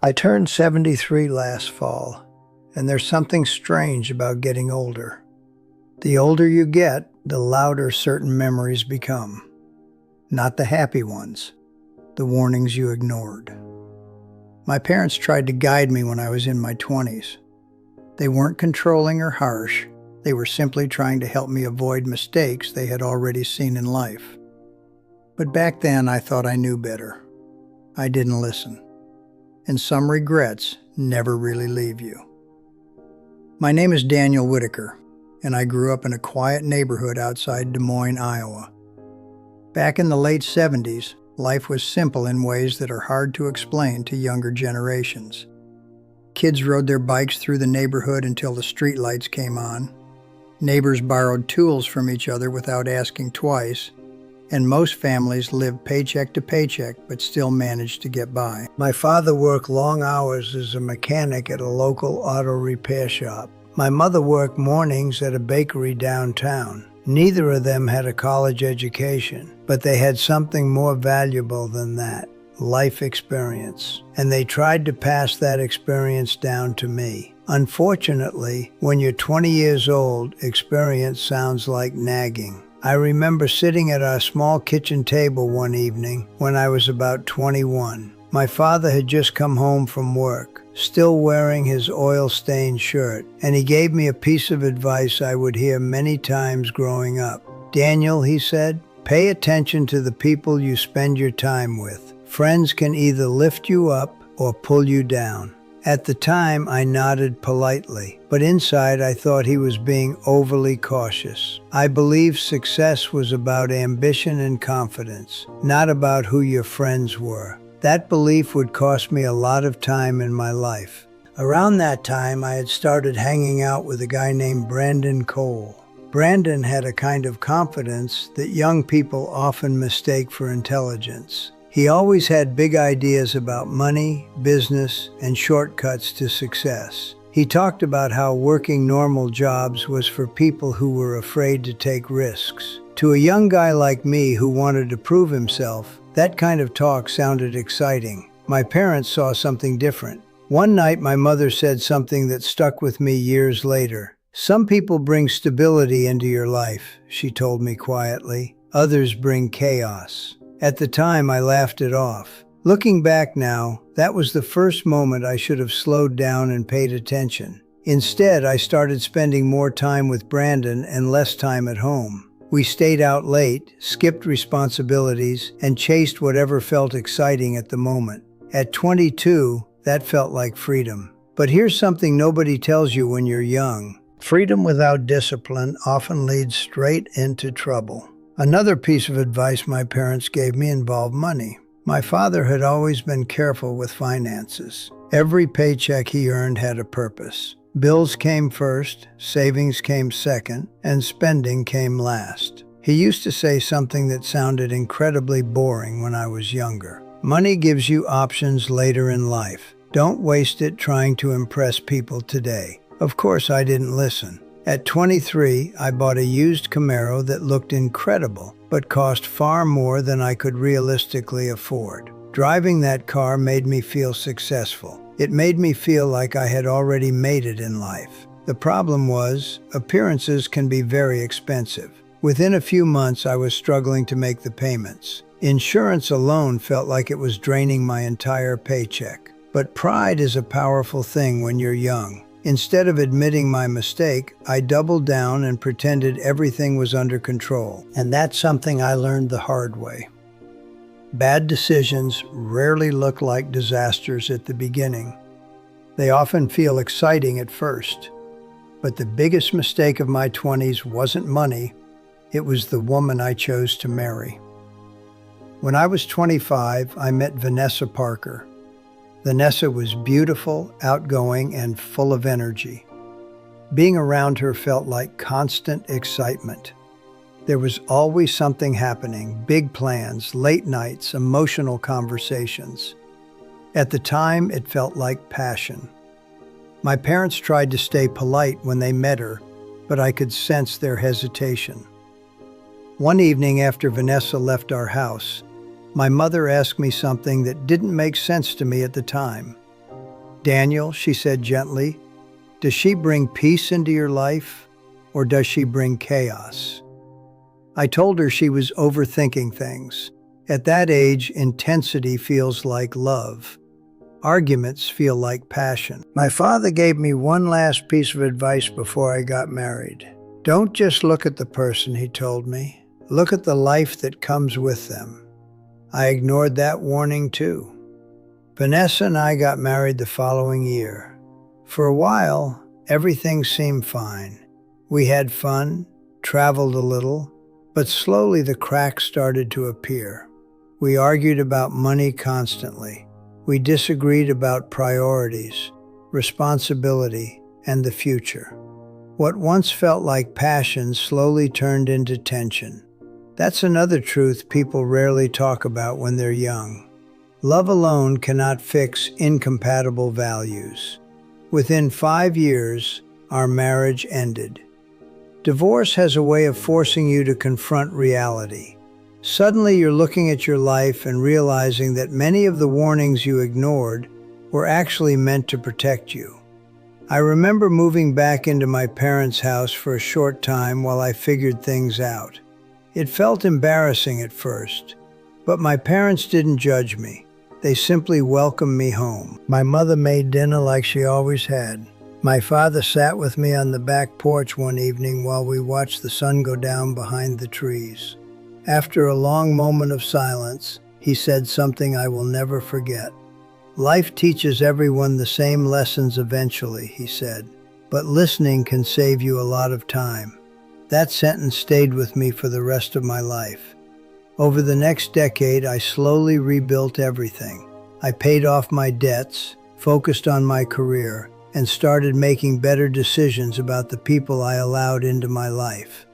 I turned 73 last fall, and there's something strange about getting older. The older you get, the louder certain memories become. Not the happy ones, the warnings you ignored. My parents tried to guide me when I was in my 20s. They weren't controlling or harsh. They were simply trying to help me avoid mistakes they had already seen in life. But back then, I thought I knew better. I didn't listen. And some regrets never really leave you. My name is Daniel Whitaker, and I grew up in a quiet neighborhood outside Des Moines, Iowa. Back in the late 70s, life was simple in ways that are hard to explain to younger generations. Kids rode their bikes through the neighborhood until the streetlights came on. Neighbors borrowed tools from each other without asking twice, and most families lived paycheck to paycheck but still managed to get by. My father worked long hours as a mechanic at a local auto repair shop. My mother worked mornings at a bakery downtown. Neither of them had a college education, but they had something more valuable than that: life experience. And they tried to pass that experience down to me. Unfortunately, when you're 20 years old, experience sounds like nagging. I remember sitting at our small kitchen table one evening when I was about 21. My father had just come home from work, still wearing his oil-stained shirt, and he gave me a piece of advice I would hear many times growing up. "Daniel," he said, "pay attention to the people you spend your time with. Friends can either lift you up or pull you down." At the time, I nodded politely, but inside I thought he was being overly cautious. I believed success was about ambition and confidence, not about who your friends were. That belief would cost me a lot of time in my life. Around that time, I had started hanging out with a guy named Brandon Cole. Brandon had a kind of confidence that young people often mistake for intelligence. He always had big ideas about money, business, and shortcuts to success. He talked about how working normal jobs was for people who were afraid to take risks. To a young guy like me who wanted to prove himself, that kind of talk sounded exciting. My parents saw something different. One night, my mother said something that stuck with me years later. "Some people bring stability into your life," she told me quietly. "Others bring chaos." At the time, I laughed it off. Looking back now, that was the first moment I should have slowed down and paid attention. Instead, I started spending more time with Brandon and less time at home. We stayed out late, skipped responsibilities, and chased whatever felt exciting at the moment. At 22, that felt like freedom. But here's something nobody tells you when you're young. Freedom without discipline often leads straight into trouble. Another piece of advice my parents gave me involved money. My father had always been careful with finances. Every paycheck he earned had a purpose. Bills came first, savings came second, and spending came last. He used to say something that sounded incredibly boring when I was younger. "Money gives you options later in life. Don't waste it trying to impress people today." Of course, I didn't listen. At 23, I bought a used Camaro that looked incredible, but cost far more than I could realistically afford. Driving that car made me feel successful. It made me feel like I had already made it in life. The problem was, appearances can be very expensive. Within a few months, I was struggling to make the payments. Insurance alone felt like it was draining my entire paycheck. But pride is a powerful thing when you're young. Instead of admitting my mistake, I doubled down and pretended everything was under control. And that's something I learned the hard way. Bad decisions rarely look like disasters at the beginning. They often feel exciting at first. But the biggest mistake of my 20s wasn't money, it was the woman I chose to marry. When I was 25, I met Vanessa Parker. Vanessa was beautiful, outgoing, and full of energy. Being around her felt like constant excitement. There was always something happening: big plans, late nights, emotional conversations. At the time, it felt like passion. My parents tried to stay polite when they met her, but I could sense their hesitation. One evening after Vanessa left our house, my mother asked me something that didn't make sense to me at the time. "Daniel," she said gently, "does she bring peace into your life, or does she bring chaos?" I told her she was overthinking things. At that age, intensity feels like love. Arguments feel like passion. My father gave me one last piece of advice before I got married. "Don't just look at the person," he told me. "Look at the life that comes with them." I ignored that warning too. Vanessa and I got married the following year. For a while, everything seemed fine. We had fun, traveled a little, but slowly the cracks started to appear. We argued about money constantly. We disagreed about priorities, responsibility, and the future. What once felt like passion slowly turned into tension. That's another truth people rarely talk about when they're young. Love alone cannot fix incompatible values. Within 5 years, our marriage ended. Divorce has a way of forcing you to confront reality. Suddenly you're looking at your life and realizing that many of the warnings you ignored were actually meant to protect you. I remember moving back into my parents' house for a short time while I figured things out. It felt embarrassing at first, but my parents didn't judge me. They simply welcomed me home. My mother made dinner like she always had. My father sat with me on the back porch one evening while we watched the sun go down behind the trees. After a long moment of silence, he said something I will never forget. "Life teaches everyone the same lessons eventually," he said, "but listening can save you a lot of time." That sentence stayed with me for the rest of my life. Over the next decade, I slowly rebuilt everything. I paid off my debts, focused on my career, and started making better decisions about the people I allowed into my life.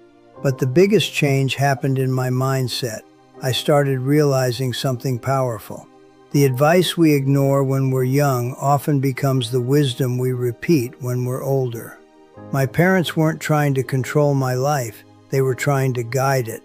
But the biggest change happened in my mindset. I started realizing something powerful. The advice we ignore when we're young often becomes the wisdom we repeat when we're older. My parents weren't trying to control my life, they were trying to guide it.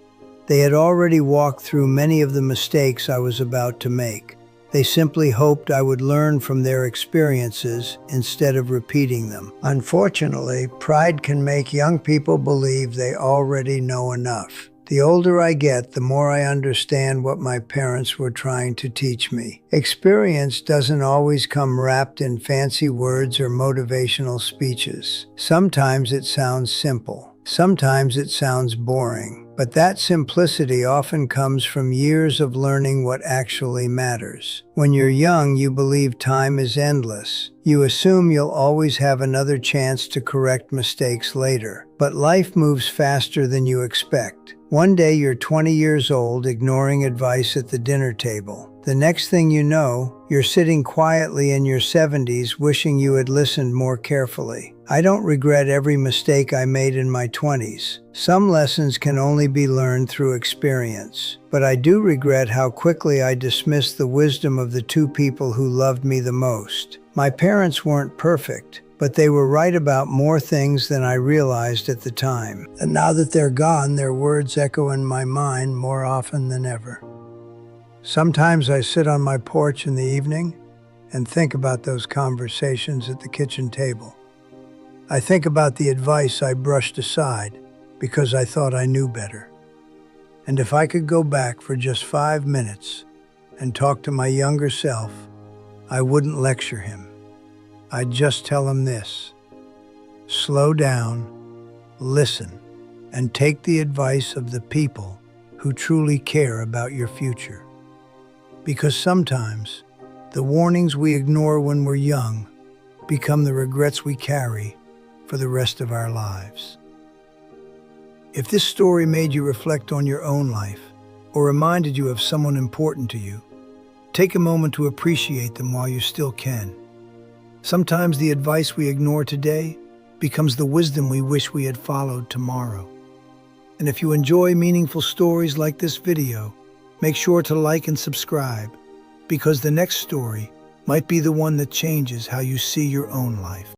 They had already walked through many of the mistakes I was about to make. They simply hoped I would learn from their experiences instead of repeating them. Unfortunately, pride can make young people believe they already know enough. The older I get, the more I understand what my parents were trying to teach me. Experience doesn't always come wrapped in fancy words or motivational speeches. Sometimes it sounds simple. Sometimes it sounds boring. But that simplicity often comes from years of learning what actually matters. When you're young, you believe time is endless. You assume you'll always have another chance to correct mistakes later. But life moves faster than you expect. One day you're 20 years old, ignoring advice at the dinner table. The next thing you know, you're sitting quietly in your 70s wishing you had listened more carefully. I don't regret every mistake I made in my 20s. Some lessons can only be learned through experience. But I do regret how quickly I dismissed the wisdom of the two people who loved me the most. My parents weren't perfect, but they were right about more things than I realized at the time. And now that they're gone, their words echo in my mind more often than ever. Sometimes I sit on my porch in the evening and think about those conversations at the kitchen table. I think about the advice I brushed aside because I thought I knew better. And if I could go back for just 5 minutes and talk to my younger self, I wouldn't lecture him. I'd just tell him this: slow down, listen, and take the advice of the people who truly care about your future. Because sometimes the warnings we ignore when we're young become the regrets we carry for the rest of our lives. If this story made you reflect on your own life or reminded you of someone important to you, take a moment to appreciate them while you still can. Sometimes the advice we ignore today becomes the wisdom we wish we had followed tomorrow. And if you enjoy meaningful stories like this video, make sure to like and subscribe, because the next story might be the one that changes how you see your own life.